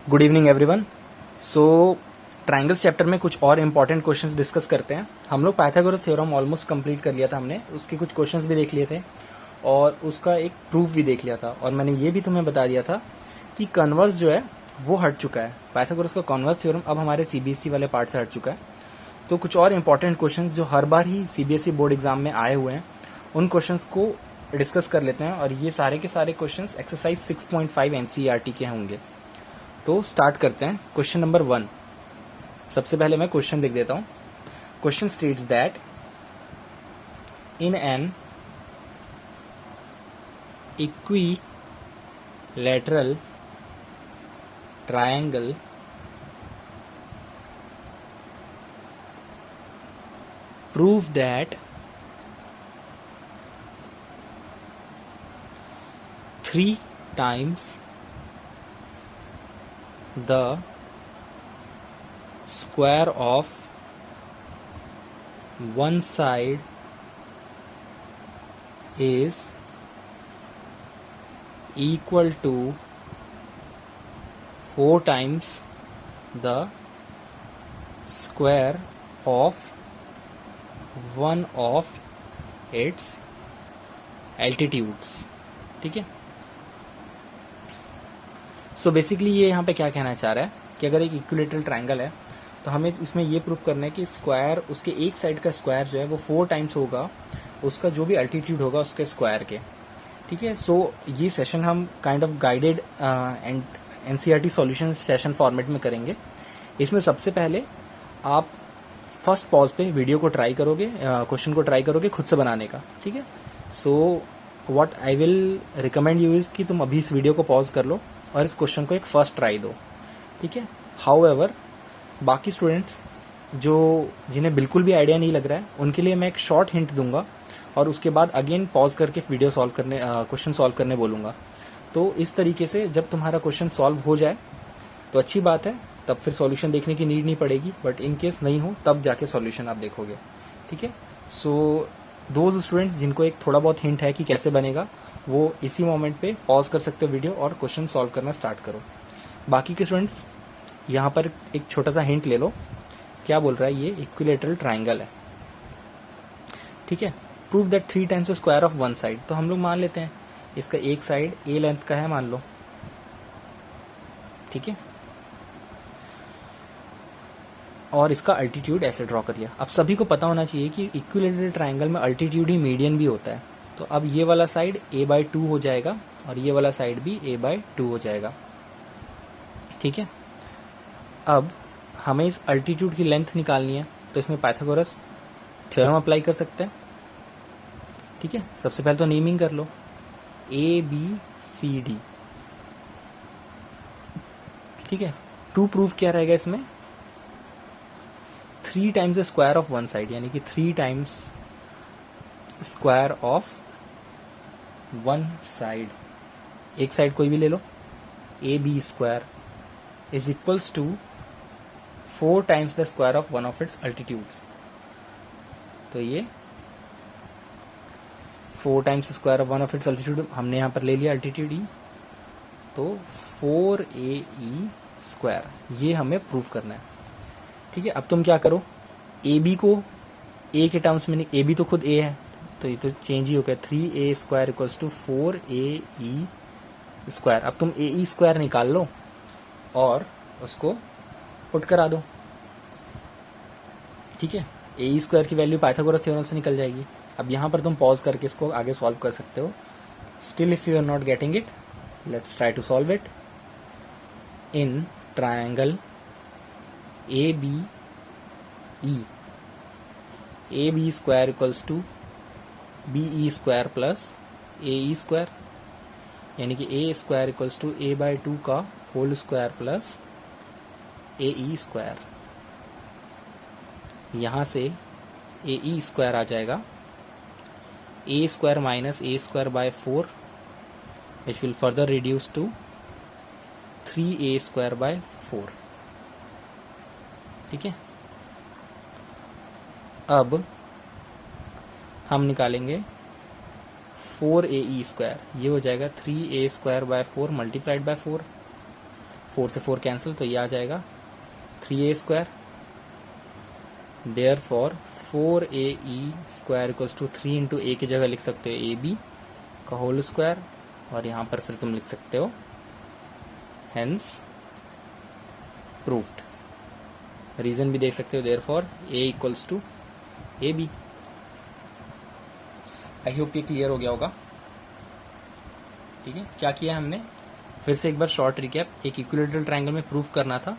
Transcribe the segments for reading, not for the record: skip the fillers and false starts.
Good evening everyone. So triangles chapter में कुछ और इम्पॉर्टेंट क्वेश्चंस डिस्कस करते हैं। हम लोग पाइथागोरस थ्योरम ऑलमोस्ट कंप्लीट कर लिया था हमने, उसके कुछ क्वेश्चंस भी देख लिए थे और उसका एक प्रूफ भी देख लिया था। और मैंने ये भी तुम्हें बता दिया था कि कन्वर्स जो है वो हट चुका है। पाइथागोरस का कन्वर्स थ्योरम अब हमारे सीबीएसई वाले पार्ट से हट चुका है। तो कुछ और इम्पॉर्टेंट क्वेश्चंस जो हर बार ही सीबीएसई बोर्ड एग्जाम में आए हुए हैं उन क्वेश्चंस को डिस्कस कर लेते हैं। और ये सारे के सारे क्वेश्चंस एक्सरसाइज 6.5 एनसीईआरटी के होंगे। तो स्टार्ट करते हैं। Question number 1। सबसे पहले मैं क्वेश्चन लिख देता हूं। Question states that in an equilateral triangle prove that three times the square of one side is equal to 4 times the square of one of its altitudes। ठीक है। सो बेसिकली ये यहाँ पे क्या कहना चाह रहा है कि अगर एक इक्विलैटरल ट्रायंगल है तो हमें इसमें ये प्रूफ करना है कि स्क्वायर, उसके एक साइड का स्क्वायर जो है वो 4 टाइम्स होगा उसका जो भी अल्टीट्यूड होगा उसके स्क्वायर के। ठीक है। सो ये सेशन हम kind of guided and NCERT solution session format में करेंगे। इसमें सबसे पहले आप फर्स्ट पॉज पे वीडियो को ट्राई करोगे, क्वेश्चन को ट्राई करोगे खुद से बनाने का। ठीक है। So what I will recommend you is कि तुम अभी इस वीडियो को पॉज कर लो और इस क्वेश्चन को एक फर्स्ट ट्राई दो। ठीक है। हाउएवर बाकी स्टूडेंट्स जिन्हें बिल्कुल भी आइडिया नहीं लग रहा है उनके लिए मैं एक शॉर्ट हिंट दूंगा और उसके बाद अगेन पॉज करके वीडियो सॉल्व करने क्वेश्चन सॉल्व करने बोलूँगा। तो इस तरीके से जब तुम्हारा क्वेश्चन सॉल्व हो जाए तो अच्छी बात है, तब फिर सॉल्यूशन देखने की नीड नहीं पड़ेगी। बट इन केस नहीं हो तब जाके सॉल्यूशन आप देखोगे। ठीक है। सो दोज स्टूडेंट्स जिनको एक थोड़ा बहुत हिंट है कि कैसे बनेगा वो इसी मोमेंट पे पॉज कर सकते हो वीडियो और क्वेश्चन सॉल्व करना स्टार्ट करो। बाकी के स्टूडेंट्स यहाँ पर एक छोटा सा हिंट ले लो। क्या बोल रहा है, ये इक्विलैटरल ट्रायंगल है। ठीक है। Prove that 3 times the square of one side. तो हम लोग मान लेते हैं इसका एक साइड ए लेंथ का है मान लो। ठीक है। और इसका अल्टीट्यूड ऐसे ड्रॉ कर लिया। अब सभी को पता होना चाहिए कि इक्विलैटरल ट्रायंगल में अल्टीट्यूड ही मीडियन भी होता है। तो अब ये वाला साइड a/2 हो जाएगा और ये वाला साइड भी a/2 हो जाएगा। ठीक है। अब हमें इस अल्टीट्यूड की लेंथ निकालनी है तो इसमें पाइथागोरस थ्योरम अप्लाई कर सकते हैं। ठीक है। सबसे पहले तो नेमिंग कर लो ABCD। ठीक है। टू प्रूफ क्या रहेगा इसमें, 3 times the square of one side, यानी कि 3 times square of one side. एक साइड कोई भी ले लो, AB square is equals to 4 times the square of one of its altitudes. तो ये 4 times square of one of its altitude हमने यहाँ पर ले लिया अल्टीट्यूड E, तो 4AE स्क्वायर, ये हमें प्रूफ करना है। ठीक है। अब तुम क्या करो, AB को A के टर्म्स में नहीं, AB तो खुद A है तो ये तो चेंज ही हो गया, 3A square equals to 4AE square. अब तुम AE स्क्वायर निकाल लो और उसको पुट करा दो। ठीक है। AE स्क्वायर की वैल्यू पाइथागोरस थ्योरम से निकल जाएगी। अब यहाँ पर तुम पॉज करके इसको आगे सॉल्व कर सकते हो। Still if you are not getting it, let's try to solve it. In triangle ABE, AB square equals to BE square plus AE square, यानी कि A square equals to A/2 का whole square plus AE square. यहाँ से AE स्क्वायर आ जाएगा A square minus A square by 4 which will further reduce to 3A square by 4। ठीक है। अब हम निकालेंगे 4AE स्क्वायर, ये हो जाएगा 3A square by 4 multiplied by 4। 4 से 4 कैंसिल, तो ये आ जाएगा 3a²। Therefore 4ae² equals to 3 into A की जगह लिख सकते हो ab का होल स्क्वायर, और यहाँ पर फिर तुम लिख सकते हो हेंस प्रूफ्ड। रीजन भी देख सकते हो, therefore a equals to ab। I hope ये क्लियर हो गया होगा। ठीक है, क्या किया हमने, फिर से एक बार शॉर्ट रिकैप। एक इक्विलेटरल ट्रायंगल में प्रूफ करना था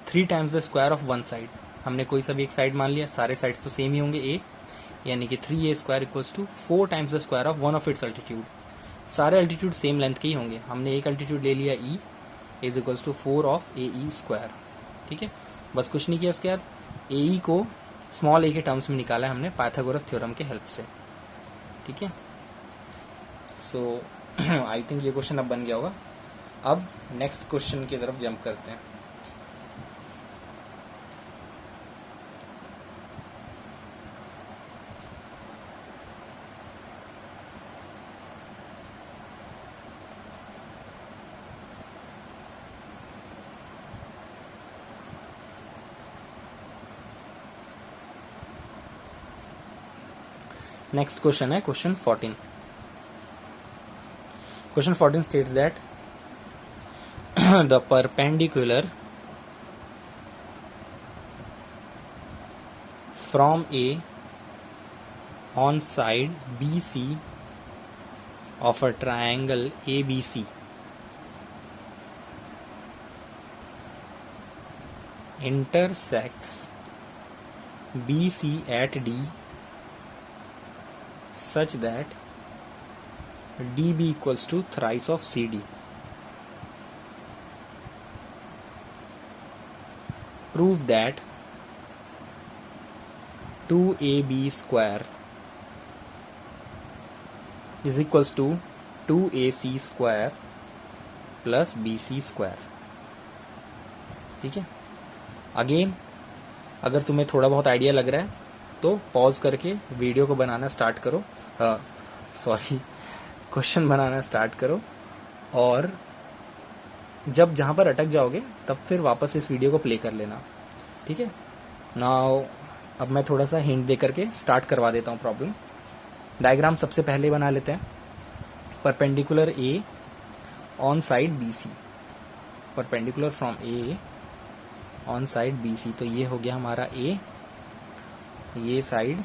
3 times the square of one side. हमने कोई सा भी एक साइड मान लिया, सारे साइड्स तो सेम ही होंगे a, यानी कि 3a² equals to 4 times the square of one of its altitude. सारे अल्टीट्यूड सेम लेंथ के ही होंगे। हमने एक अल्टीट्यूड ले लिया e is equals to 4 of ae²। ठीक है, बस कुछ नहीं किया। उसके बाद ae को स्मॉल a के टर्म्स में निकाला है हमने पाइथागोरस थ्योरम के हेल्प से। ठीक है, सो आई थिंक ये क्वेश्चन अब बन गया होगा। अब नेक्स्ट क्वेश्चन की तरफ जंप करते हैं। नेक्स्ट क्वेश्चन है question 14। Question 14 states that the perpendicular from A on side BC of a triangle ABC intersects BC at D such that DB equals to thrice of CD. Prove that 2AB square is equals to 2AC square plus BC square. ठीक है, again अगर तुम्हें थोड़ा बहुत idea लग रहा है तो पॉज करके वीडियो को बनाना स्टार्ट करो, क्वेश्चन बनाना स्टार्ट करो, और जब जहाँ पर अटक जाओगे तब फिर वापस इस वीडियो को प्ले कर लेना। ठीक है, नाउ अब मैं थोड़ा सा हिंट दे करके स्टार्ट करवा देता हूँ प्रॉब्लम। डायग्राम सबसे पहले बना लेते हैं। Perpendicular A on side BC, perpendicular from A on side BC, तो ये हो गया हमारा A। ये साइड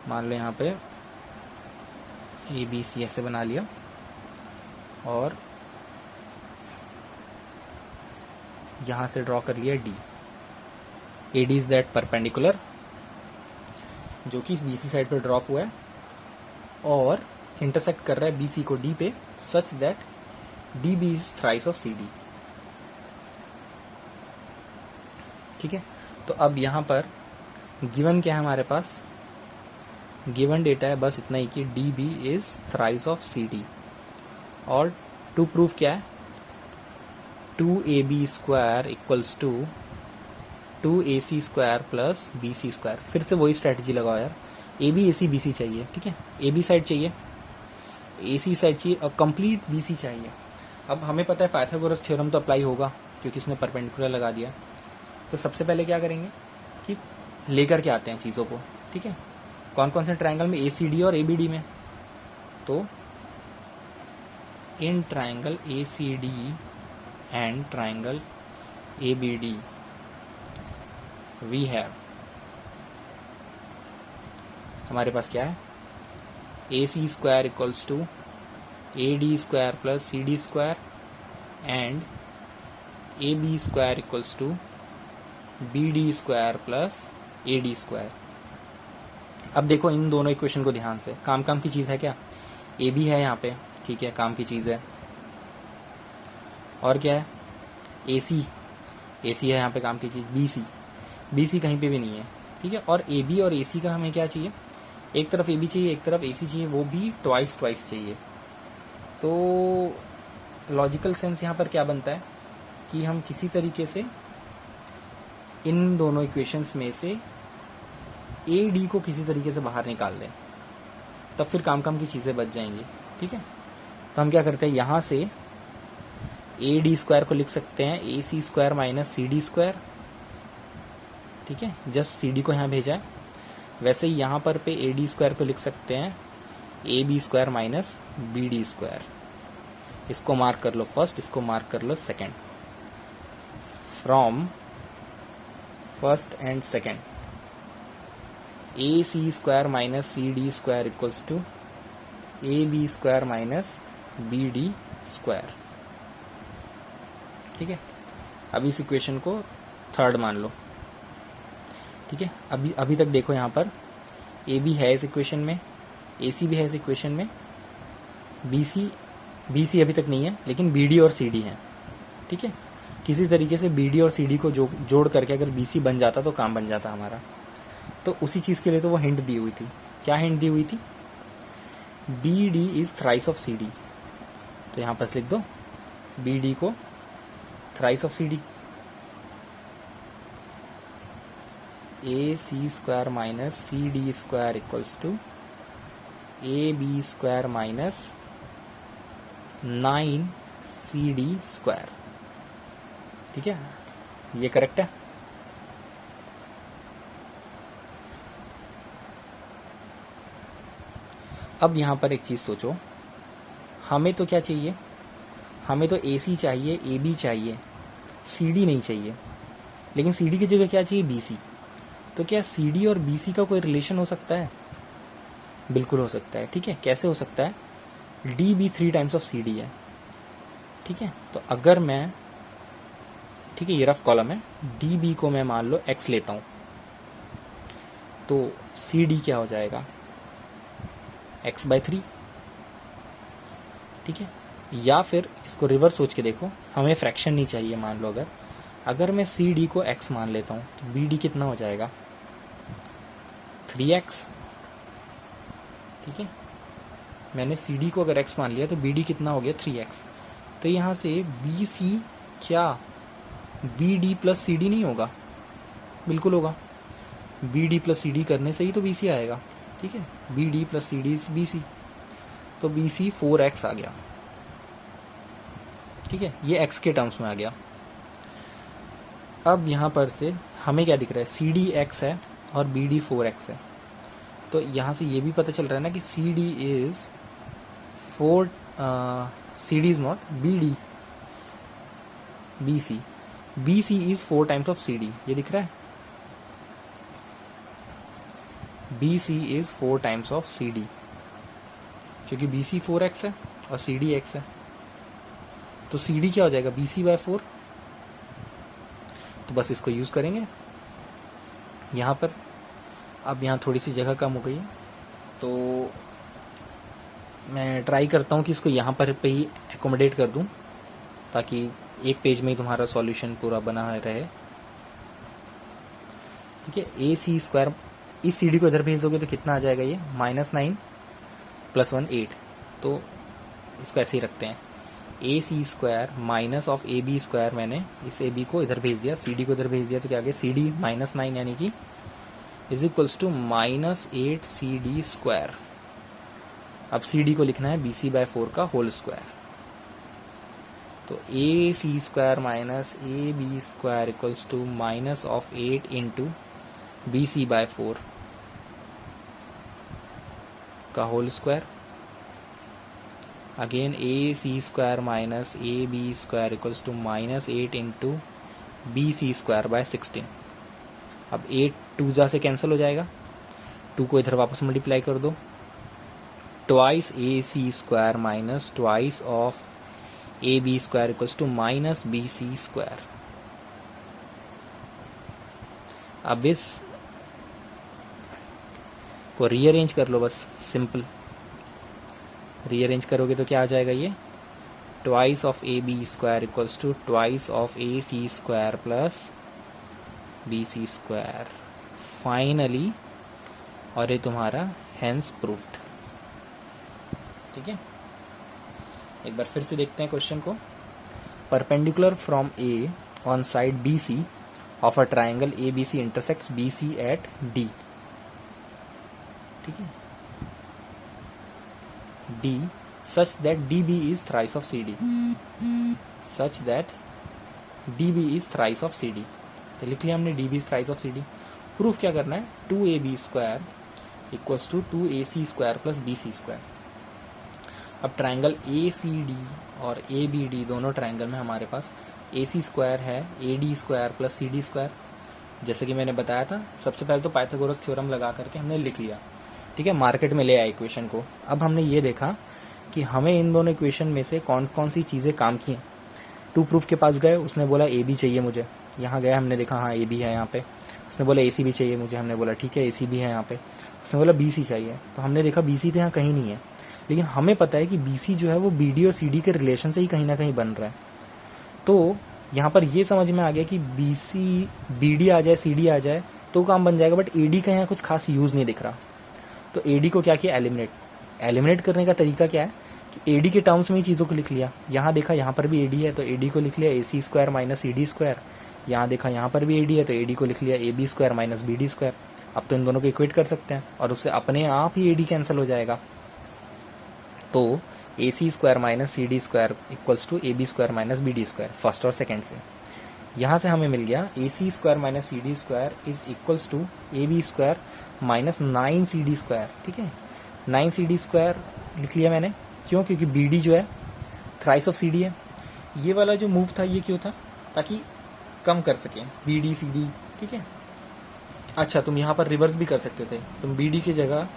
मान लो यहाँ पे ABC ऐसे बना लिया, और यहाँ से ड्रॉ कर लिया D। AD is that perpendicular जो कि BC साइड पे ड्रॉप हुआ है और इंटरसेक्ट कर रहा है BC को D पे, such that DB is thrice of CD। ठीक है, तो अब यहाँ पर गिवन क्या है हमारे पास, गिवन डेटा है बस इतना ही कि DB is thrice of CD, और टू प्रूफ क्या है, 2AB² equals to 2AC² plus BC²। फिर से वही स्ट्रैटेजी लगाओ यार, AB AC BC चाहिए। ठीक है, AB साइड चाहिए, AC साइड चाहिए, और कंप्लीट BC चाहिए। अब हमें पता है पाइथागोरस थ्योरम तो अप्लाई होगा क्योंकि इसने परपेंडिकुलर लगा दिया। तो सबसे पहले क्या करेंगे कि लेकर के आते हैं चीज़ों को। ठीक है, कौन कौन से ट्रायंगल में, ACD और ABD में, तो in triangle ACD and triangle ABD we have, हमारे पास क्या है, AC² equals to AD² plus CD² and AB² equals to BD² plus AD²। अब देखो इन दोनों इक्वेशन को ध्यान से, काम की चीज़ है क्या, AB है यहाँ पे, ठीक है, काम की चीज़ है, और क्या है, AC है यहाँ पे, काम की चीज़, BC कहीं पे भी नहीं है। ठीक है, और AB और AC का हमें क्या चाहिए, एक तरफ AB चाहिए, एक तरफ AC चाहिए, वो भी ट्वाइस चाहिए। तो लॉजिकल सेंस यहाँ पर क्या बनता है कि हम किसी तरीके से इन दोनों इक्वेशंस में से AD को किसी तरीके से बाहर निकाल दें, तब फिर काम की चीज़ें बच जाएंगी। ठीक है, तो हम क्या करते हैं, यहाँ से ए डी स्क्वायर को लिख सकते हैं A C square minus C D square, ठीक है, जस्ट सी डी को यहाँ भेजा है। वैसे ही यहाँ पर पे ए डी स्क्वायर को लिख सकते हैं A B square minus B D square. इसको मार्क कर लो फर्स्ट, इसको मार्क कर लो second. From first and second A C square minus C D square equals to A B square minus B D square, ठीक है। अब इस इक्वेशन को थर्ड मान लो, ठीक है। अभी तक देखो यहाँ पर ए बी है इस इक्वेशन में, ए सी भी है इस इक्वेशन में, बी सी अभी तक नहीं है, लेकिन बी डी और सी डी है, ठीक है। किसी तरीके से बी डी और सी डी को जोड़ करके अगर बी सी बन जाता तो काम बन जाता हमारा। तो उसी चीज़ के लिए तो वो हिंट दी हुई थी। क्या हिंट दी हुई थी? B D is thrice of C D. तो यहाँ पर लिख दो बी डी को thrice of C D. A C square minus C D square equals to A B square minus 9 C D square, ठीक है। ये करेक्ट है। अब यहाँ पर एक चीज़ सोचो, हमें तो क्या चाहिए? हमें तो ए सी चाहिए, ए बी चाहिए, सी डी नहीं चाहिए। लेकिन सी डी की जगह क्या चाहिए? B C. तो क्या सी डी और बी सी का कोई रिलेशन हो सकता है? बिल्कुल हो सकता है, ठीक है। कैसे हो सकता है? D B 3 times of C D है, ठीक है। तो अगर मैं, ठीक है, ये रफ कॉलम है, डी बी को मैं मान लो एक्स लेता हूँ, तो सी डी क्या हो जाएगा? x/3, ठीक है। या फिर इसको रिवर्स सोच के देखो, हमें फ्रैक्शन नहीं चाहिए। मान लो अगर मैं सी डी को x मान लेता हूँ तो बी डी कितना हो जाएगा? 3x, ठीक है। मैंने सी डी को अगर x मान लिया तो बी डी कितना हो गया? 3x। तो यहाँ से बी सी क्या B D plus C D नहीं होगा? बिल्कुल होगा। B D plus C D करने से ही तो बी सी आएगा, ठीक है। B D plus C D B C, तो बी सी 4x आ गया, ठीक है। ये x के टर्म्स में आ गया। अब यहाँ पर से हमें क्या दिख रहा है? सी डी x है और बी डी 4x है। तो यहाँ से ये भी पता चल रहा है ना कि C D is 4, C D is not B D, B C is 4 times of C D. ये दिख रहा है, B C is 4 times of C D, क्योंकि बी सी 4x है और सी डी x है। तो सी डी क्या हो जाएगा? B C by 4। तो बस इसको यूज़ करेंगे यहाँ पर। अब यहाँ थोड़ी सी जगह कम हो गई है, तो मैं ट्राई करता हूँ कि इसको यहाँ पर पे ही एकोमोडेट कर दूँ, ताकि एक पेज में ही तुम्हारा सॉल्यूशन पूरा बना रहे, ठीक है। ए सी स्क्वायर, इस सी डी को इधर भेज दोगे तो कितना आ जाएगा? ये -9 + 1 8। तो इसको ऐसे ही रखते हैं, A C square minus of A B square. मैंने इस ए बी को इधर भेज दिया, सी डी को इधर भेज दिया, तो क्या आ गया? सी डी -9 यानी कि is equals to -8 C D square. अब सी डी को लिखना है बी सी बाय 4 का होल स्क्वायर। तो A C square minus A B square equals to -8 into B C by 4 का whole square. Again A C square minus A B square equals to -8 into B C square by 16। अब 8 2 जा से cancel हो जाएगा, 2 को इधर वापस multiply कर दो। Twice A C square minus twice of A B square equals to minus B C square. अब इस को रीअरेंज कर लो, बस सिंपल रीअरेंज करोगे तो क्या आ जाएगा? ये twice of A B square equals to twice of A C square plus B C square finally, और ये तुम्हारा हेंस प्रूफ्ड, ठीक है। एक बार फिर से देखते हैं क्वेश्चन को। Perpendicular from A on side B C of a triangle A B C intersects B C at D, ठीक है। D such that D B is thrice of C D, such that D B is thrice of C D. तो लिख लिया हमने D B is thrice of C D. Proof क्या करना है, 2ab square equals to 2ac square plus bc square. अब triangle ACD और ABD दोनों ट्राइंगल में हमारे पास AC स्क्वायर है AD square plus CD square. जैसे कि मैंने बताया था, सबसे पहले तो पाइथागोरस थ्योरम लगा करके हमने लिख लिया, ठीक है, मार्केट में ले आए इक्वेशन को। अब हमने ये देखा कि हमें इन दोनों इक्वेशन में से कौन कौन सी चीज़ें काम की हैं। टू प्रूफ के पास गए, उसने बोला AB चाहिए मुझे, यहाँ गया, हमने देखा हाँ AB है यहाँ पे। उसने बोला AC भी चाहिए मुझे, हमने बोला ठीक है AC भी है यहाँ पे। उसने बोला BC चाहिए, तो हमने देखा BC तो यहाँ कहीं नहीं है, लेकिन हमें पता है कि BC जो है वो BD और CD के रिलेशन से ही कहीं ना कहीं बन रहा है। तो यहाँ पर ये समझ में आ गया कि BC BD आ जाए CD आ जाए तो काम बन जाएगा, बट AD का यहाँ कुछ खास यूज़ नहीं दिख रहा। तो AD को क्या किया, एलिमिनेट करने का तरीका क्या है कि AD के टर्म्स में ही चीज़ों को लिख लिया। यहाँ देखा यहाँ पर भी AD है तो AD को लिख लिया AC square minus CD square. यहाँ देखा यहाँ पर भी AD है तो AD को लिख लिया AB square minus BD square. अब तो इन दोनों को इक्वेट कर सकते हैं और उससे अपने आप ही AD कैंसिल हो जाएगा। तो AC square minus CD square equals to AB square minus BD square, first और सेकेंड से। यहाँ से हमें मिल गया AC square minus CD square is equals to AB square minus 9CD square, ठीक है। 9CD स्क्वायर लिख लिया मैंने, क्यों, क्योंकि BD जो है थ्राइस ऑफ CD है। ये वाला जो मूव था ये क्यों था, ताकि कम कर सकें BD CD, ठीक है। अच्छा, तुम यहाँ पर रिवर्स भी कर सकते थे, तुम BD की जगह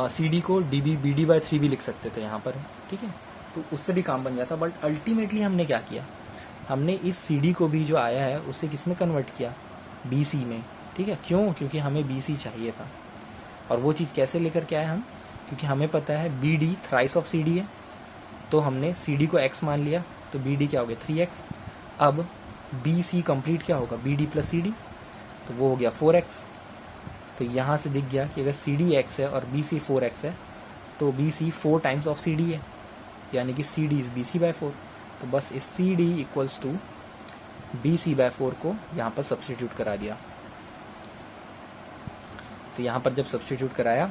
CD को DB BD/3 भी लिख सकते थे यहाँ पर, ठीक है, तो उससे भी काम बन जाता। बट अल्टीमेटली हमने क्या किया, हमने इस CD को भी जो आया है उसे किस में कन्वर्ट किया, BC में, ठीक है। क्यों, क्योंकि हमें BC चाहिए था। और वो चीज़ कैसे लेकर के आए हम, क्योंकि हमें पता है BD थ्राइस ऑफ CD है, तो हमने CD को x मान लिया, तो BD क्या हो गया 3x। अब BC कंप्लीट क्या होगा, BD प्लस CD, तो वो हो गया 4x। तो यहाँ से दिख गया कि अगर CD x है और BC 4x है तो BC 4 टाइम्स ऑफ CD है, यानी कि CD इज BC/4। तो बस इस CD इक्वल्स टू BC/4 को यहाँ पर सब्सटीट्यूट करा दिया। तो यहाँ पर जब सब्सटीट्यूट कराया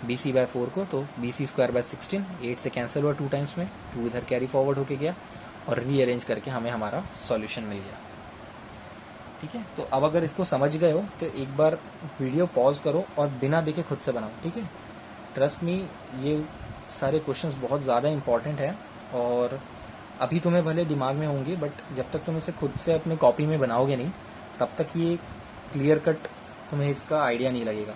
BC/4 को, तो BC स्क्वायर बाय 16, 8 से कैंसिल हुआ 2 टाइम्स में, 2 इधर कैरी फॉरवर्ड होके गया और रीअरेंज करके हमें हमारा सॉल्यूशन मिल गया, ठीक है। तो अब अगर इसको समझ गए हो तो एक बार वीडियो पॉज करो और बिना देखे खुद से बनाओ, ठीक है। ट्रस्ट मी, ये सारे क्वेश्चंस बहुत ज़्यादा इंपॉर्टेंट है और अभी तुम्हें भले दिमाग में होंगे, बट जब तक तुम इसे खुद से अपने कॉपी में बनाओगे नहीं, तब तक ये क्लियर कट तुम्हें इसका आइडिया नहीं लगेगा।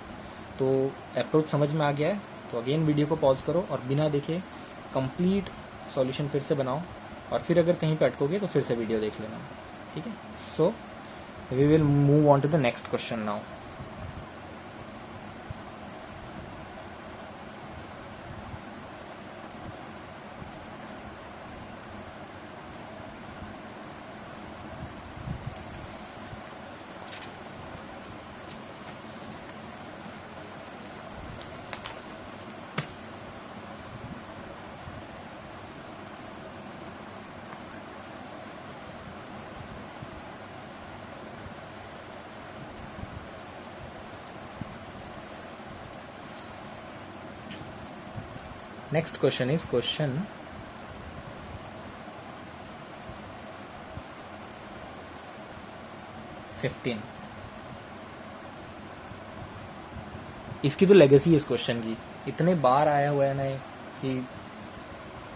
तो अप्रोच समझ में आ गया है तो अगेन वीडियो को पॉज करो और बिना देखे कंप्लीट सॉल्यूशन फिर से बनाओ, और फिर अगर कहीं पे अटकोगे तो फिर से वीडियो देख लेना, ठीक है। सो we will move on to the next question now. Next question is question 15। इसकी तो लेगेसी है इस क्वेश्चन की, इतने बार आया हुआ है ना कि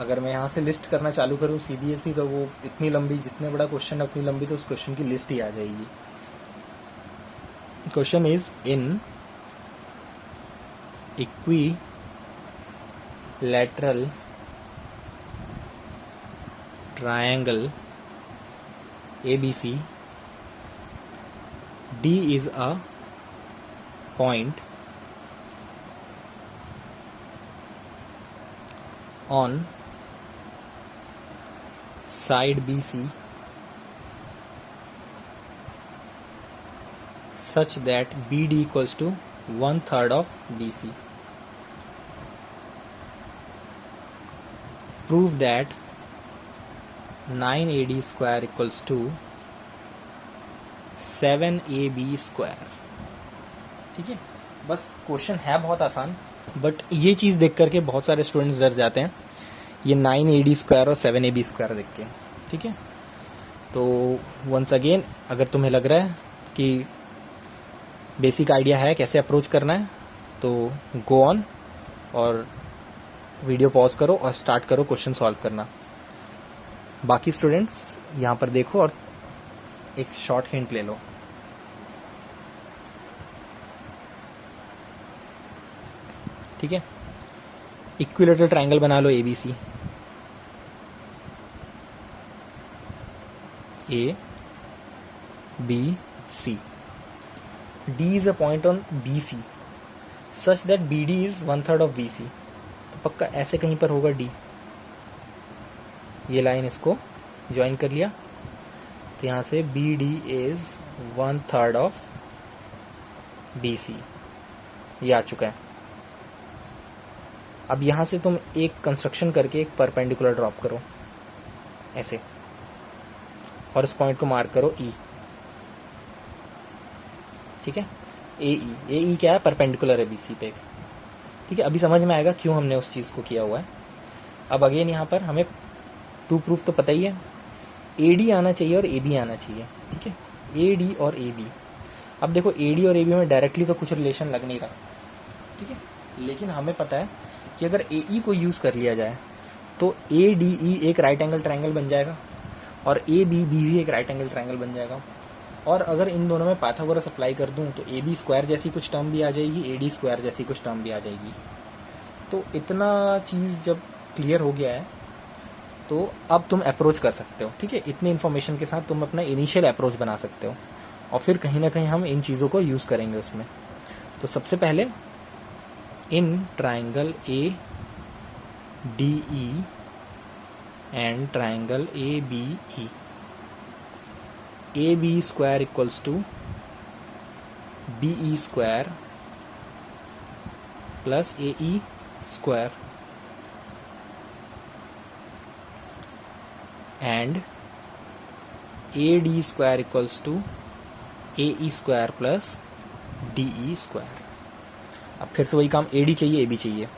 अगर मैं यहाँ से लिस्ट करना चालू करूँ CBSE तो वो इतनी लंबी, जितने बड़ा क्वेश्चन है उतनी लंबी तो उस क्वेश्चन की लिस्ट ही आ जाएगी। Question is in equilateral triangle ABC, D is a point on side BC such that BD equals to 1/3 of BC. Prove that 9AD square equals to 7AB square, ठीक है। बस क्वेश्चन है बहुत आसान, but ये चीज़ देख करके बहुत सारे स्टूडेंट्स डर जाते हैं ये 9AD² और 7AB² देख के, ठीक है। तो वंस अगेन, अगर तुम्हें लग रहा है कि बेसिक आइडिया है कैसे अप्रोच करना है, तो गो ऑन और वीडियो पॉज करो और स्टार्ट करो क्वेश्चन सॉल्व करना। बाकी स्टूडेंट्स यहाँ पर देखो और एक शॉर्ट हिंट ले लो। ठीक है, इक्विलेटरल ट्रायंगल बना लो ABC। ABC, D is a point on BC such that BD is 1/3 of BC। तो पक्का ऐसे कहीं पर होगा D। ये लाइन इसको ज्वाइन कर लिया, तो यहाँ से BD is 1/3 of BC, ये आ चुका है। अब यहाँ से तुम एक कंस्ट्रक्शन करके एक परपेंडिकुलर ड्रॉप करो ऐसे, और इस पॉइंट को मार्क करो E। ठीक है, AE क्या है, परपेंडिकुलर है BC पे। ठीक है, अभी समझ में आएगा क्यों हमने उस चीज़ को किया हुआ है। अब अगेन यहाँ पर हमें टू प्रूफ तो पता ही है, AD आना चाहिए और AB आना चाहिए। ठीक है, AD और AB। अब देखो AD और AB में डायरेक्टली तो कुछ रिलेशन लग नहीं रहा, ठीक है, लेकिन हमें पता है कि अगर AE को यूज़ कर लिया जाए तो ADE एक राइट एंगल ट्रायंगल बन जाएगा और ABB भी एक राइट एंगल ट्रायंगल बन जाएगा। और अगर इन दोनों में पाइथागोरस अप्लाई कर दूं तो AB² जैसी कुछ टर्म भी आ जाएगी, AD² जैसी कुछ टर्म भी आ जाएगी। तो इतना चीज़ जब क्लियर हो गया है तो अब तुम अप्रोच कर सकते हो। ठीक है, इतनी इन्फॉर्मेशन के साथ तुम अपना इनिशियल अप्रोच बना सकते हो और फिर कहीं ना कहीं हम इन चीज़ों को यूज़ करेंगे उसमें। तो सबसे पहले in triangle ADE and triangle ABE, AB² equals to BE² plus AE² and AD² equals to AE² plus DE²। अब फिर से वही काम, AD चाहिए AB चाहिए,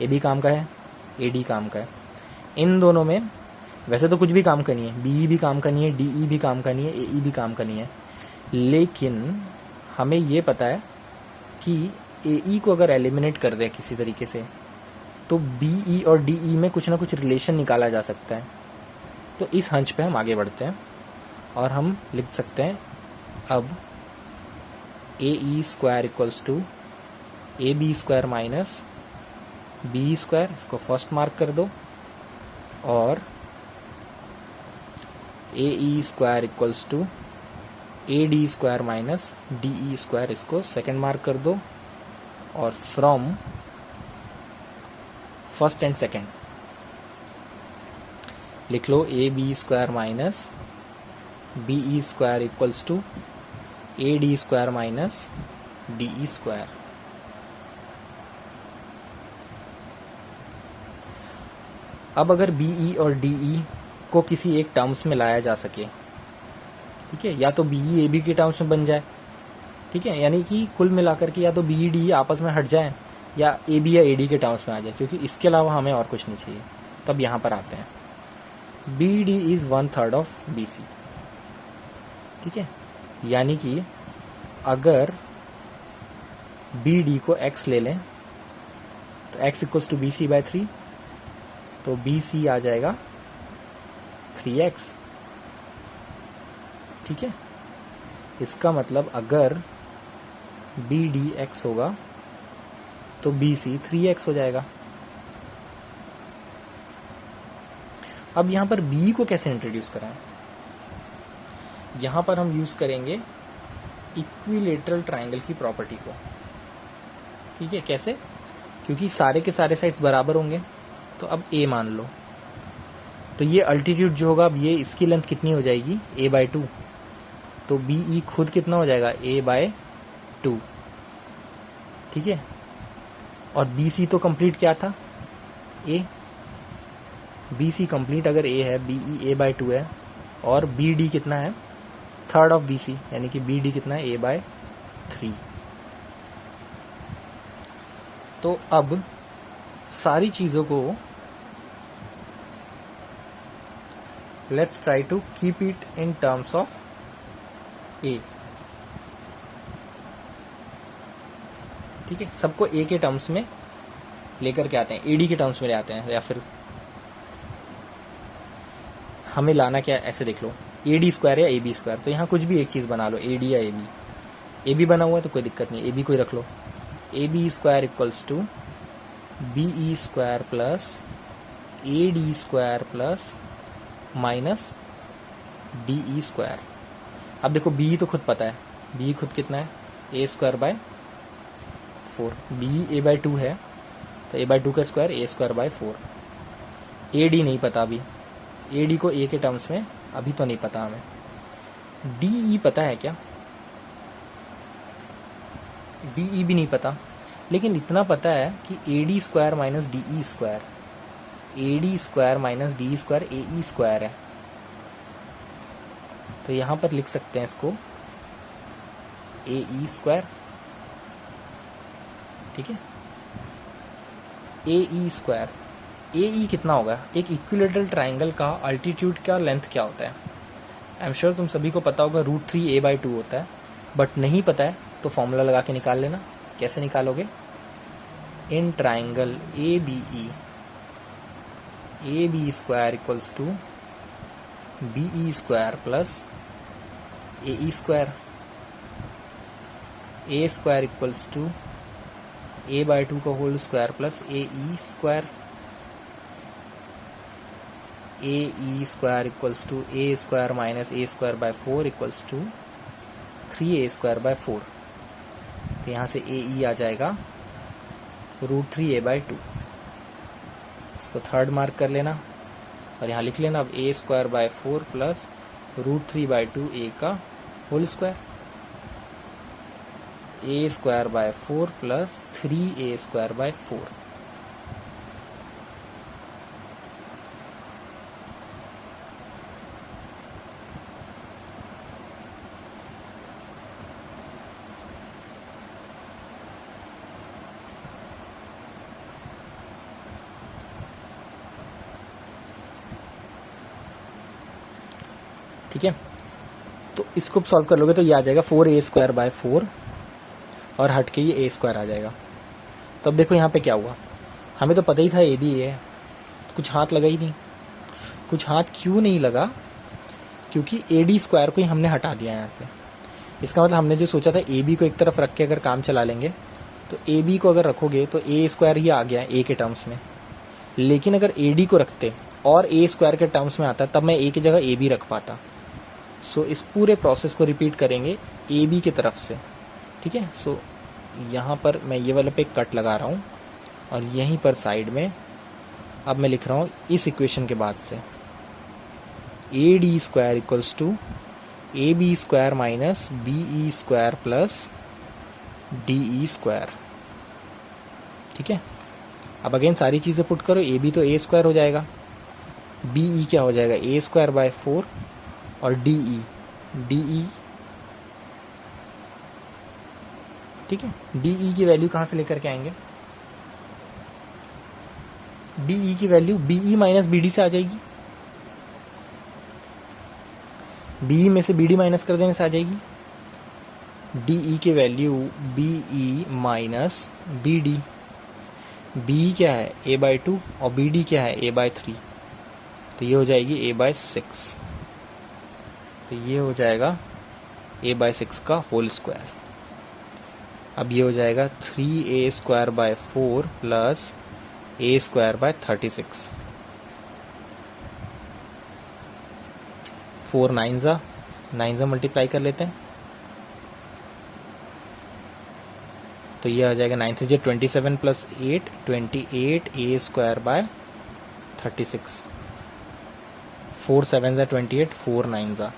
AB काम का है, AD काम का है। इन दोनों में वैसे तो कुछ भी काम करनी है, BE भी काम करनी है, DE भी काम करनी है, AE भी काम करनी है, लेकिन हमें ये पता है कि AE को अगर एलिमिनेट कर दें किसी तरीके से तो BE और DE में कुछ ना कुछ रिलेशन निकाला जा सकता है। तो इस हंच पे हम आगे बढ़ते हैं और हम लिख सकते हैं अब AE² equals to AB² minus BE², इसको फर्स्ट मार्क कर दो, और AE² equals to AD² minus DE², इसको सेकंड मार्क कर दो, और फ्रॉम फर्स्ट एंड सेकंड लिख लो AB² minus BE² equals to AD² minus DE²। अब अगर BE और DE को किसी एक टर्म्स में लाया जा सके, ठीक है, या तो BE AB के टर्म्स में बन जाए, ठीक है, यानी कि कुल मिलाकर के या तो BE DE आपस में हट जाए या AB या AD के टर्म्स में आ जाए, क्योंकि इसके अलावा हमें और कुछ नहीं चाहिए। तब यहाँ पर आते हैं, BD इज़ 1/3 ऑफ BC। ठीक है, यानी कि अगर BD को x ले लें तो x इक्वल्स टू BC/3, तो BC आ जाएगा 3x। ठीक है, इसका मतलब अगर BD x होगा तो BC 3x हो जाएगा। अब यहाँ पर B को कैसे इंट्रोड्यूस कराएं? यहाँ पर हम यूज़ करेंगे इक्विलेटरल ट्रायंगल की प्रॉपर्टी को। ठीक है, कैसे? क्योंकि सारे के सारे साइड्स बराबर होंगे, तो अब A मान लो, तो ये अल्टीट्यूड जो होगा, अब ये इसकी लेंथ कितनी हो जाएगी, A/2, तो BE खुद कितना हो जाएगा, A/2। ठीक है, और BC तो कंप्लीट क्या था, A। BC कंप्लीट अगर A है, BE A/2 है, और BD कितना है, 1/3 ऑफ BC, यानी कि BD कितना है, A/3। तो अब सारी चीज़ों को let's try to keep it in terms of A. ठीक है, सबको ए के टर्म्स में लेकर के आते हैं, एडी के टर्म्स में ले आते हैं, या फिर हमें लाना क्या है, ऐसे देख लो, ए डी स्क्वायर या ए बी स्क्वायर, तो यहाँ कुछ भी एक चीज़ बना लो, ए डी या ए बी बना हुआ है तो कोई दिक्कत नहीं, ए बी कोई रख लो। A B square equals to B E square plus A D square plus minus D E square. अब देखो बी तो खुद पता है, बी खुद कितना है, A square by 4, B A by 2 है तो ए बाय 2 का square A square by 4। A D नहीं पता अभी, ए डी को ए के टर्म्स में अभी तो नहीं पता हमें। डी ई पता है क्या, डी ई भी नहीं पता, लेकिन इतना पता है कि ए D square minus D E square, A D square minus D square A E square है। तो यहाँ पर लिख सकते हैं इसको ए ई स्क्वायर। ठीक है, ए ई स्क्वायर, ए ई कितना होगा, एक इक्विलेटरल ट्राइंगल का अल्टीट्यूड का लेंथ क्या होता है। आई एम श्योर तुम सभी को पता होगा, √3a/2 होता है, बट नहीं पता है तो फॉर्मूला लगा के निकाल लेना। कैसे निकालोगे, in triangle A B square equals to B E square plus A E square, A square equals to a/2 का whole square plus A E square, A E square equals to A square minus A square by 4 equals to 3a square by 4। तो यहाँ से ए ई आ जाएगा √3a/2, इसको third mark कर लेना और यहाँ लिख लेना अब a square by 4 plus √3/2 a का whole square, a square by 4 plus 3a square by 4। ठीक है, तो इसको सॉल्व कर लोगे तो ये आ जाएगा 4a स्क्वायर बाय 4 और हट के ये a स्क्वायर आ जाएगा। तो अब देखो यहाँ पे क्या हुआ, हमें तो पता ही था ए बी ए है, तो कुछ हाथ लगा ही नहीं। कुछ हाथ क्यों नहीं लगा, क्योंकि ए डी स्क्वायर को ही हमने हटा दिया यहाँ से। इसका मतलब हमने जो सोचा था ए बी को एक तरफ रख के अगर काम चला लेंगे, तो ए बी को अगर रखोगे तो ए स्क्वायर ही आ गया ए के टर्म्स में, लेकिन अगर ए डी को रखते और ए स्क्वायर के टर्म्स में आता तब मैं ए की जगह ए बी रख पाता। सो इस पूरे प्रोसेस को रिपीट करेंगे ए बी की तरफ से। ठीक है, सो यहाँ पर मैं ये वाले पे कट लगा रहा हूँ और यहीं पर साइड में अब मैं लिख रहा हूँ इस इक्वेशन के बाद से A D square equals to A B square minus B E square plus D E square. ठीक है, अब अगेन सारी चीज़ें पुट करो, ए बी तो ए स्क्वायर हो जाएगा, बी ई क्या हो जाएगा ए स्क्वायर बाय 4 और डी ई ठीक है, डी ई की वैल्यू कहाँ से लेकर के आएंगे, डी ई की value B E minus B D से आ जाएगी, बी ई में से बी डी माइनस कर देने से आ जाएगी। डी ई की value B E minus B D, B क्या है a/2 और बी डी क्या है a/3, तो ये हो जाएगी a/6, तो ये हो जाएगा a/6 का होल स्क्वायर। अब ये हो जाएगा 3a square by 4 plus a square bye 36, 4 9 जा मल्टीप्लाई कर लेते हैं, तो ये आ जाएगा 9 3 27 प्लस 8 28 a स्क्वायर बाय 36, 4 7 जा 28 4 9 जा,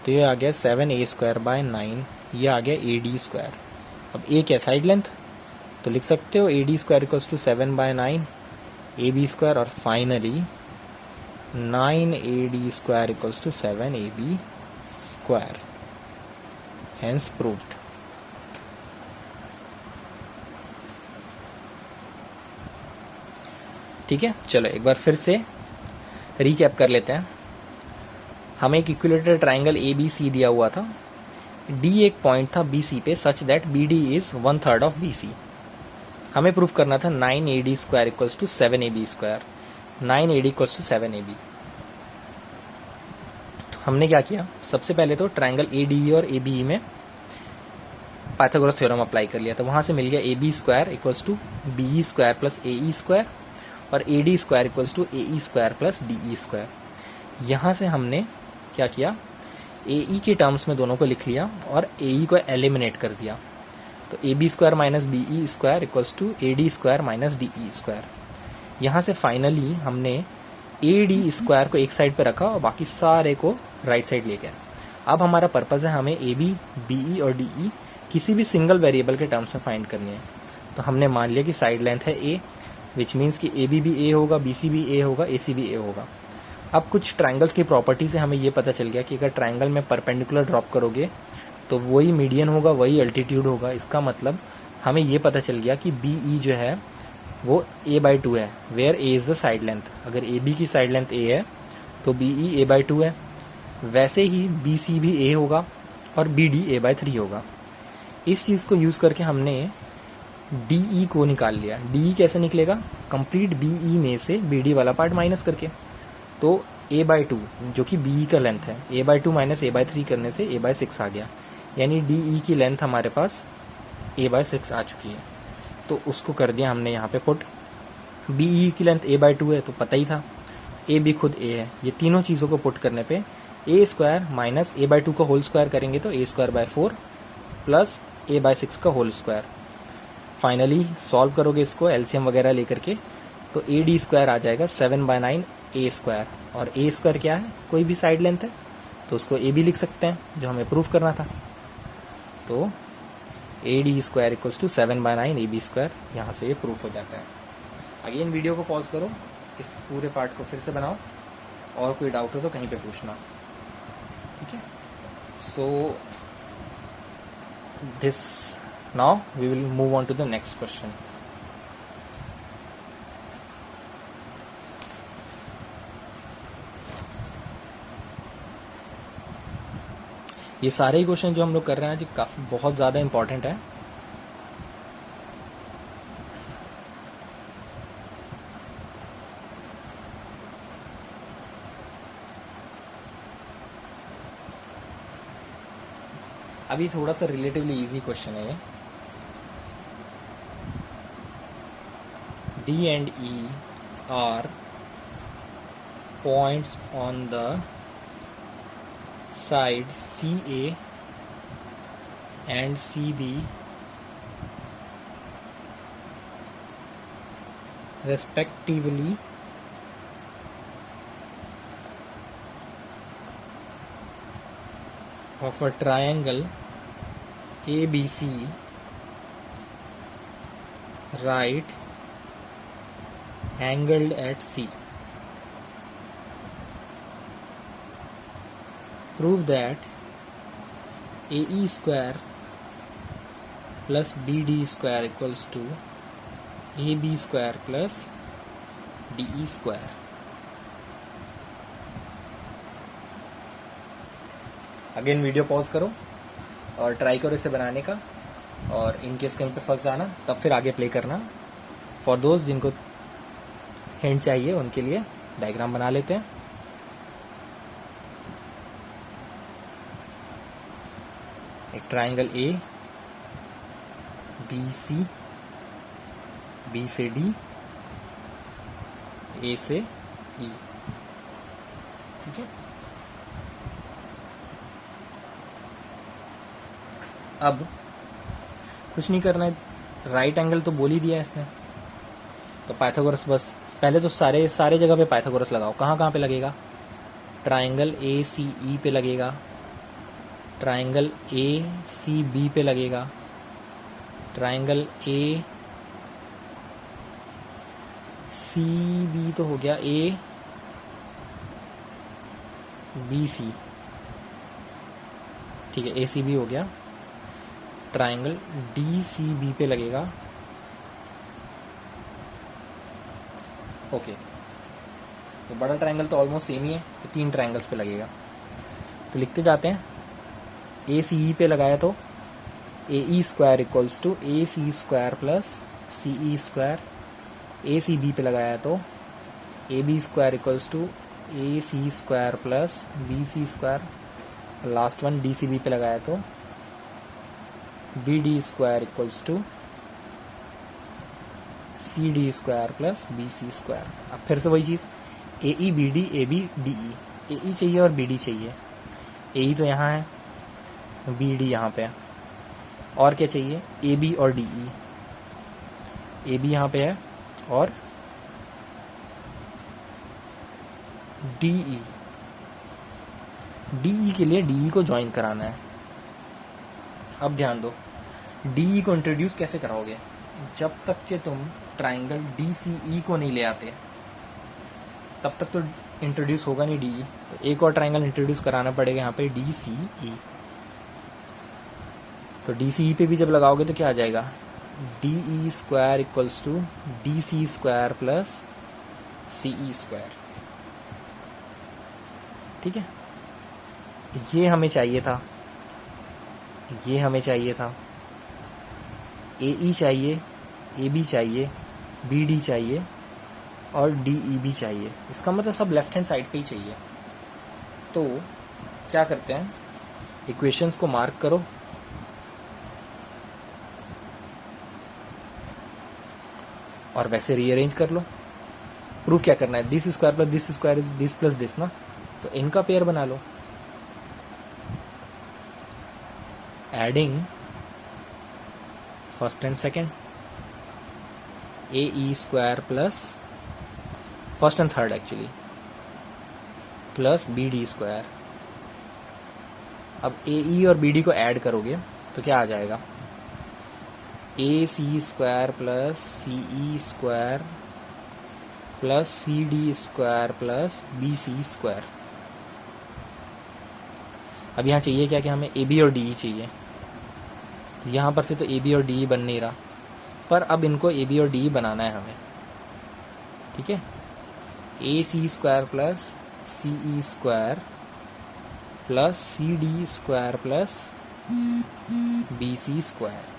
तो ये आ गया 7a स्क्वायर बाय 9, ये आ गया ए डी स्क्वायर। अब ए क्या साइड लेंथ, तो लिख सकते हो A D square equals to 7/9 A B square और finally 9 AD square equals to 7 AB square, hence proved. ठीक है, चलो एक बार फिर से रीकैप कर लेते हैं। हमें एक equilateral triangle A B C दिया हुआ था, डी एक पॉइंट था बी सी पे such that B D is 1/3 of B C. हमें प्रूफ करना था 9AD square equals to 7AB square, 9AD equals to 7AB। तो हमने क्या किया, सबसे पहले तो ट्राइंगल ADE और ABE में पाइथागोरस थ्योरम अप्लाई कर लिया। तो वहाँ से मिल गया AB square equals to BE square plus AE square और AD square equals to AE square plus DE square. यहाँ से हमने क्या किया, AE के टर्म्स में दोनों को लिख लिया और AE को एलिमिनेट कर दिया। तो AB square minus BE square equals to AD square minus DE square. यहाँ से फाइनली हमने AD स्क्वायर को एक साइड पे रखा और बाकी सारे को राइट साइड ले गए। अब हमारा पर्पज़ है हमें AB, BE और DE किसी भी सिंगल वेरिएबल के टर्म्स में फाइंड करनी है। तो हमने मान लिया कि साइड लेंथ है A, विच मीन्स कि AB भी A होगा, BC भी A होगा, AC भी A होगा। अब कुछ ट्राइंगल्स की प्रॉपर्टी से हमें ये पता चल गया कि अगर ट्राइंगल में परपेंडिकुलर ड्रॉप करोगे तो वही मीडियन होगा, वही अल्टीट्यूड होगा। इसका मतलब हमें ये पता चल गया कि BE जो है वो A/2 है, where A is the side length. अगर AB की साइड लेंथ A है तो BE A/2 है। वैसे ही BC भी A होगा और BD A/3 होगा। इस चीज़ को यूज़ करके हमने DE को निकाल लिया। DE कैसे निकलेगा, कंप्लीट BE में से BD वाला पार्ट माइनस करके। तो A/2 जो कि BE का लेंथ है, A/2 माइनस A/3 करने से A/6 आ गया, यानी DE की लेंथ हमारे पास A/6 आ चुकी है। तो उसको कर दिया हमने यहाँ पे पुट। BE की लेंथ A/2 है तो पता ही था, A भी खुद A है। ये तीनों चीज़ों को पुट करने पे A स्क्वायर माइनस A/2 का होल स्क्वायर करेंगे तो A square by 4 plus A/6 का होल स्क्वायर। फाइनली सॉल्व करोगे इसको एलसीएम वगैरह लेकर के तो AD स्क्वायर आ जाएगा 7/9 A स्क्वायर। और A स्क्वायर क्या है, कोई भी साइड लेंथ है, तो उसको A भी लिख सकते हैं जो हमें प्रूफ करना था। तो AD square equals to 7/9 AB square, यहाँ से ये प्रूफ हो जाता है। अगेन वीडियो को पॉज करो, इस पूरे पार्ट को फिर से बनाओ, और कोई डाउट हो तो कहीं पे पूछना, ठीक है। So this now we will move on to the next question. ये सारे ही क्वेश्चन जो हम लोग कर रहे हैं जी काफ़ी बहुत ज़्यादा इंपॉर्टेंट है। अभी थोड़ा सा रिलेटिवली इजी क्वेश्चन है ये। D and E are points on the side CA and CB respectively of a triangle ABC, right angled at C. Prove that AE square plus BD square equals to AB square plus DE square. Again video pause करो और try करो इसे बनाने का, और in case कहीं पे फंस जाना तब फिर आगे प्ले करना। फॉर दोस्त जिनको हिंट चाहिए उनके लिए डायग्राम बना लेते हैं। एक ट्राइंगल A, BC, B से D, A से E, ठीक है। अब कुछ नहीं करना है, राइट एंगल तो बोल ही दिया है इसने, तो पाइथागोरस बस पहले तो सारे जगह पे पाइथागोरस लगाओ। कहाँ कहाँ पे लगेगा, ट्राइंगल ACE पे लगेगा, ट्राइंगल ACB पे लगेगा, ट्राइंगल ACB तो हो गया, ABC, ठीक है, ACB हो गया। ट्राइंगल DCB पे लगेगा, ओके। तो बड़ा ट्राइंगल तो ऑलमोस्ट सेम ही है, तो 3 ट्राइंगल्स पे लगेगा। तो लिखते जाते हैं। ए सी ई पे लगाया तो A E square equals to A C square plus C E square. A C B पे लगाया तो A B square equals to A C square plus B C square. Last one D C B पे लगाया तो B D square equals to C D square plus B C square. अब फिर से वही चीज़, A E B D A B D E. A E चाहिए और बी डी चाहिए। ए ई तो यहाँ है, बी डी यहाँ पे है, और क्या चाहिए, ए बी और डी ई। ए बी यहाँ पे है और डी ई। डी ई के लिए डी ई को ज्वाइन कराना है। अब ध्यान दो, डी ई को इंट्रोड्यूस कैसे कराओगे, जब तक कि तुम ट्राइंगल डी सी ई को नहीं ले आते तब तक तो इंट्रोड्यूस होगा नहीं डी ई। तो एक और ट्राइंगल इंट्रोड्यूस कराना पड़ेगा यहाँ पे, डी सी ई। तो डी सी ई पे भी जब लगाओगे तो क्या आ जाएगा, D E square equals to D C square plus C E square. ठीक है, ये हमें चाहिए था, ये हमें चाहिए था। ए ई चाहिए, ए बी चाहिए, बी डी चाहिए और डी ई भी चाहिए। इसका मतलब सब लेफ्ट हैंड साइड पे ही चाहिए। तो क्या करते हैं, इक्वेशंस को मार्क करो और वैसे रीअरेंज कर लो। प्रूफ क्या करना है, this square plus this square is this plus this ना, तो इनका पेयर बना लो। Adding first and second, A E square plus first and third actually plus B D square. अब ए ई और बी डी को ऐड करोगे तो क्या आ जाएगा, A C square plus C E square plus C D square plus B C square. अब यहाँ चाहिए क्या कि हमें ए बी और डी ई चाहिए। तो यहाँ पर से तो ए बी और डी ई बन नहीं रहा, पर अब इनको ए बी और डी ई बनाना है हमें। ठीक है, A C square plus C E square plus C D square plus B C square.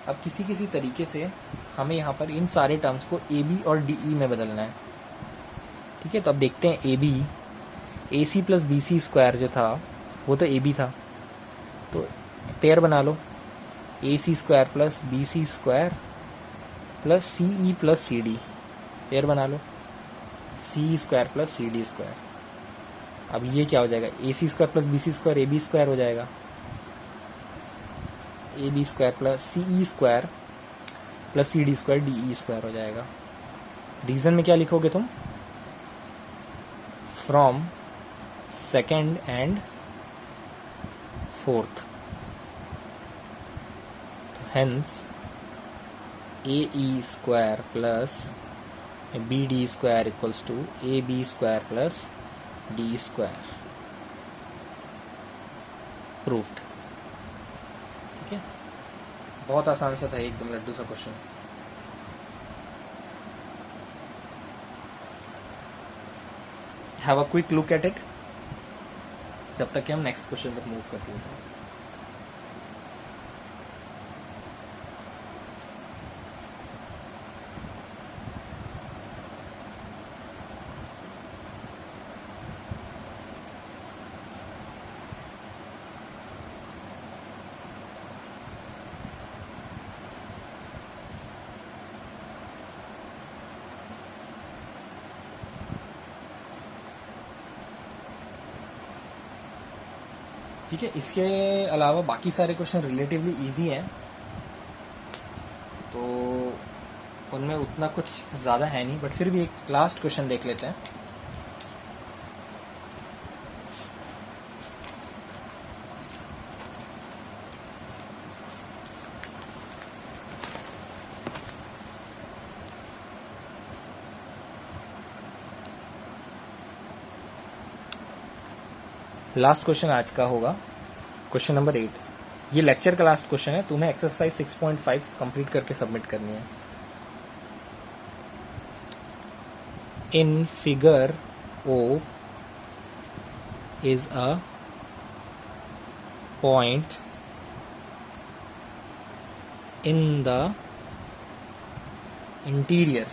अब किसी किसी तरीके से हमें यहाँ पर इन सारे टर्म्स को ए बी और डी ई में बदलना है। ठीक है, तो अब देखते हैं, A B, A C plus B C square जो था वो तो ए बी था, तो पेयर बना लो, A C square plus B C square plus C E plus C D. Pair बना लो, C square plus C D square. अब ये क्या हो जाएगा, A C square plus B C square A B square हो जाएगा, A B square plus C E square plus C D square D E square हो जाएगा। रीजन में क्या लिखोगे तुम, फ्रॉम सेकेंड एंड फोर्थ। तो hence A E square plus B D square equals to A B square plus D square. Proved. ठीक है, बहुत आसान सा था, एकदम लड्डू सा question. Have a quick look at it जब तक कि हम नेक्स्ट क्वेश्चन तक मूव करते हैं। ठीक है, इसके अलावा बाकी सारे क्वेश्चन रिलेटिवली इजी हैं, तो उनमें उतना कुछ ज़्यादा है नहीं, बट फिर भी एक लास्ट क्वेश्चन देख लेते हैं। लास्ट क्वेश्चन आज का होगा क्वेश्चन नंबर 8। ये लेक्चर का लास्ट क्वेश्चन है, तुम्हें एक्सरसाइज 6.5 कंप्लीट करके सबमिट करनी है। In figure O is a point in the interior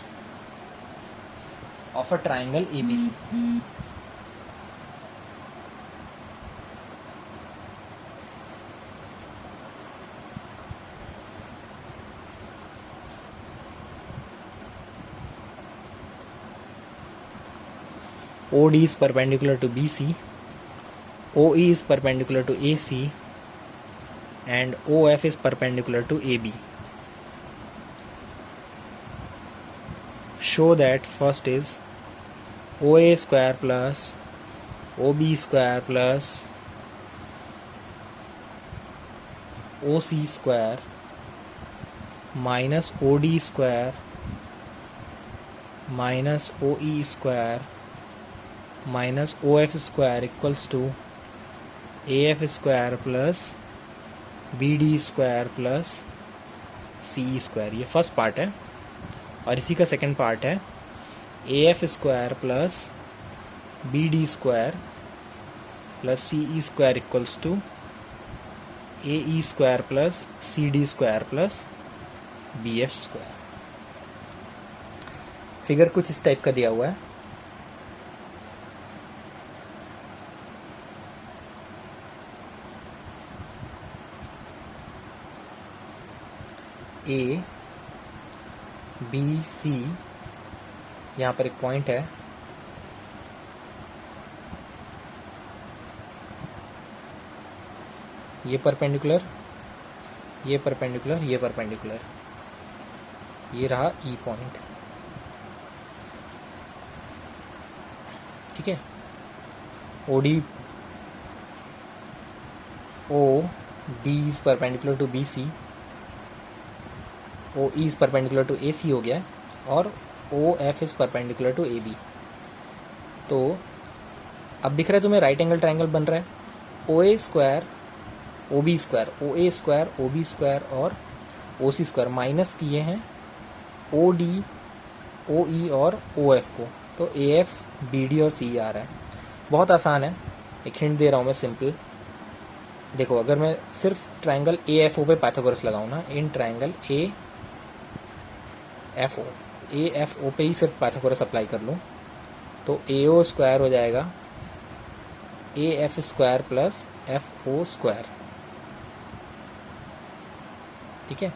of a triangle ABC. OD is perpendicular to BC, OE is perpendicular to AC, and OF is perpendicular to AB. Show that first is OA square plus OB square plus OC square minus OD square minus OE square minus OF square equals to AF square plus BD square plus CE square. ये first part है. और इसी का second part है AF square plus BD square plus CE square equals to AE square plus CD square plus BF square. Figure कुछ इस type का दिया हुआ है. A B C यहाँ पर एक पॉइंट है. ये परपेंडिकुलर, ये परपेंडिकुलर, ये परपेंडिकुलर. ये रहा E पॉइंट. ठीक है. OD OD is perpendicular to BC, OE is perpendicular to AC हो गया और OF is perpendicular to AB. तो अब दिख रहा है तुम्हें राइट एंगल ट्रायंगल बन रहा है. OA square OB square, OA square OB square और OC स्क्वायर माइनस किए हैं OD OE और OF को. तो AF BD और CE आ रहा है. बहुत आसान है. एक हिंट दे रहा हूँ मैं सिंपल. देखो अगर मैं सिर्फ ट्रायंगल AFO पे पाइथागोरस लगाऊँ ना, इन ट्रायंगल AFO पे ही सिर्फ पाइथागोरस अप्लाई कर लूँ तो AO स्क्वायर हो जाएगा AF square plus FO square. ठीक है.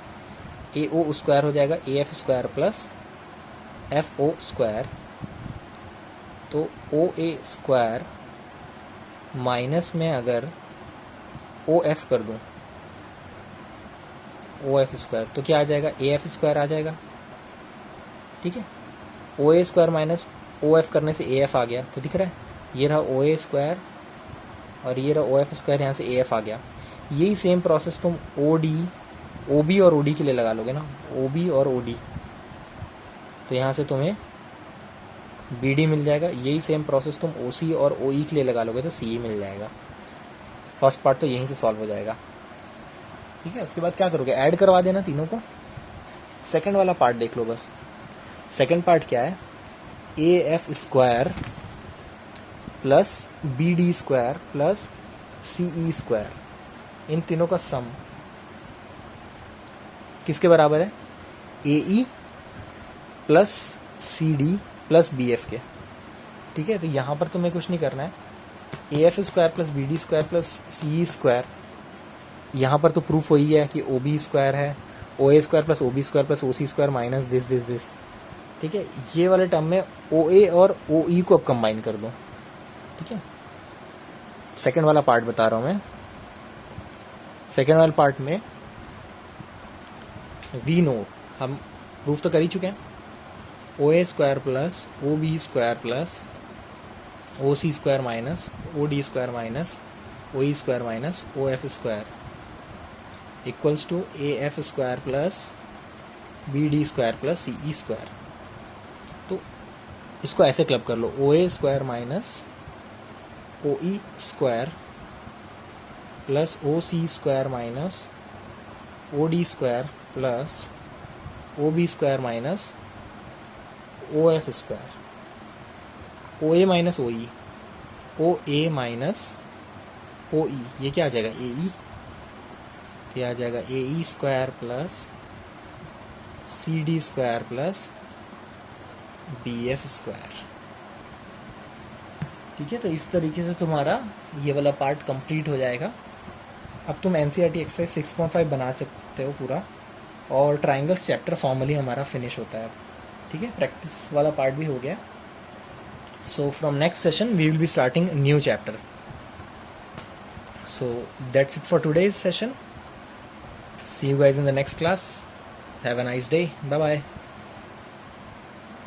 AO स्क्वायर हो जाएगा AF square plus FO square. तो OA स्क्वायर माइनस में अगर OF कर दूं OF स्क्वायर तो क्या आ जाएगा, AF स्क्वायर आ जाएगा. ठीक है. OA स्क्वायर माइनस OF करने से AF आ गया. तो दिख रहा है ये रहा OA स्क्वायर और ये रहा OF स्क्वायर, यहाँ से AF आ गया. यही सेम प्रोसेस तुम OB और OD के लिए लगा लोगे ना, OB और OD. तो यहाँ से तुम्हें BD मिल जाएगा. यही सेम प्रोसेस तुम OC और OE के लिए लगा लोगे तो CE मिल जाएगा. फर्स्ट पार्ट तो यहीं से सॉल्व हो जाएगा. ठीक है. उसके बाद क्या करोगे, ऐड करवा देना तीनों को. सेकंड वाला पार्ट देख लो बस. सेकंड पार्ट क्या है, AF square plus BD square plus CE square, इन तीनों का सम किसके बराबर है, AE plus CD plus BF के. ठीक है. तो यहाँ पर तुम्हें कुछ नहीं करना है. AF square plus BD square plus CE square, यहाँ पर तो प्रूफ हो ही गया कि OB स्क्वायर है, OA square plus OB square plus OC square minus this. ठीक है. ये वाले टर्म में OA और OE को अब कंबाइन कर दो. ठीक है. सेकंड वाला पार्ट बता रहा हूँ मैं. सेकंड वाले पार्ट में वी नो, हम प्रूफ तो कर ही चुके हैं. OA square plus OB square plus OC square minus OD square minus OE square minus OF square equals to AF square plus BD square plus CE square. तो इसको ऐसे club कर लो, OA square minus OE square plus OC square minus OD square plus OB square minus OF square. OA minus OE, OA minus O E, ये क्या आ जाएगा A ई, तो ये आ जाएगा A E square plus C D square plus B F square. ठीक है, तो इस तरीके से तुम्हारा ये वाला पार्ट कंप्लीट हो जाएगा। अब तुम N C R T exercise 6.5 बना सकते हो पूरा, और ट्राइंगल्स चैप्टर फॉर्मली हमारा फिनिश होता है अब। ठीक है, प्रैक्टिस वाला पार्ट भी हो गया। So from next session we will be starting new chapter. So that's it for today's session. See you guys in the next class. Have a nice day. Bye bye.